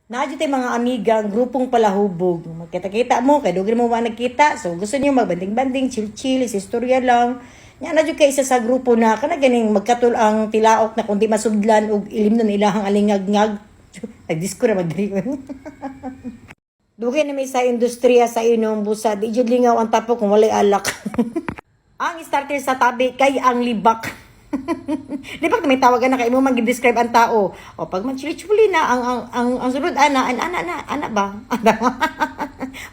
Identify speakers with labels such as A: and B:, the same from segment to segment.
A: Nadyo tayo mga amiga, ang grupong palahubog. Magkita-kita mo, kaya doon mo ba nagkita. So gusto niyo magbanding-banding, chill-chill, istorya lang. Nga na kayo isa sa grupo na kanaganing magkatul ang tilaok na kundi masudlan o ilim nun ilahang alingag-ngag. Nag-disco na magdiriwan. Dugay na may sa industriya sa inom busa. Di jud lingaw ang tapo kung walay alak. Ang starter sa tabi kay ang libak. Libak na may tawagan na kay mo mag-describe ang tao. O pag man-chili-chuli na ang sunod ana ba?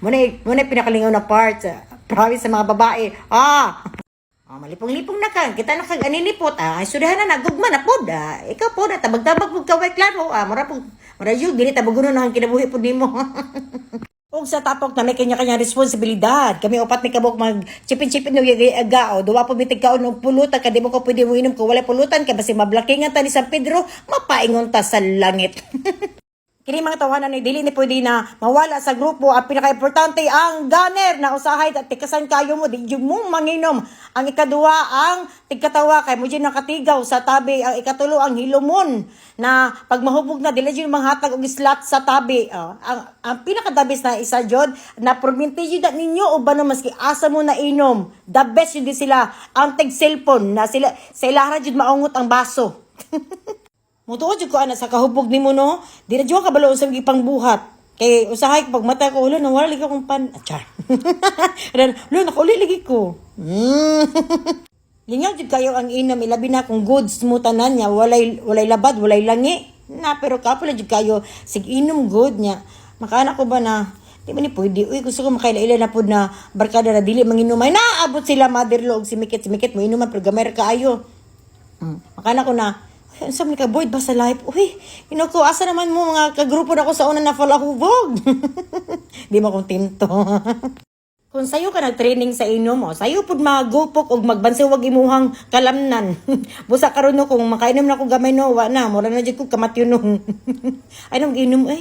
A: Muna pinakalingaw na part. Promise sa mga babae. Malipong-lipong na ka. Kita na kag aninipot. Sudahan na nagugma na pod. Ikaw po na tabag-tabag pud kaway klaro. Mara yun dili tabaguno na ang kinabuhi pud nimo. Og sa tapok na may kanya-kanya responsibilidad. Kami upat ni kabuk mag chipin-chipin no yagay-aga o duwa po bitig kaon og pulutan kadi mo ko pwede mo inom ko wala pulutan kay basi mablakingan ta ni San Pedro mapaingon ta sa langit. Kini mga tawanan ni dili ni pwede na mawala sa grupo. Ang pinaka-importante ang gunner na usahay at tikasan kayo mo di mo manginom. Ang ikaduwa ang tigkatawa kay mo nakatigaw sa tabi. Ang ikatulo ang hilumon na pag mahubog na dili jud manghatag og slot sa tabi. Ang pinaka-dabis na isa jud na perminti jud ninyo o ba maski asa mo na inom. The best jud sila ang tig cellphone na sila sa ilaha jud maungot ang baso. Mutuod jud ko ana sa kahubog nimo no. Di na jud ka balo sa ipang buhat. Kay usahay pag mata ko ulo nang wala lagi akong pan. Char. Lo nakuli lagi ko. Lingaw jud kayo ang inom ilabi na kung goods mo tanan nya walay labad, walay langi. Na pero kapula jud kayo sig inom good nya. Makana ko ba na di man ni pwede. Uy, gusto ko makaila-ila na pud na barkada na dili manginom. Ay naabot sila mother-in-law og si Mikit mo inuman pero gamay ra kaayo. Makana ko na sabi ni ka, Boyd, ba sa live? Uy, ko, asa naman mo mga kagrupo na ko sa una na falahubog. Di mo kong tinto. Kung sayo ka nag-training sa inom mo, sayo pud magupok o magbansi wag imuhang kalamnan. Busa karon no kung makainom na ko gamay no, wa na, mura na jud ko kamatyon no. Ay nang inom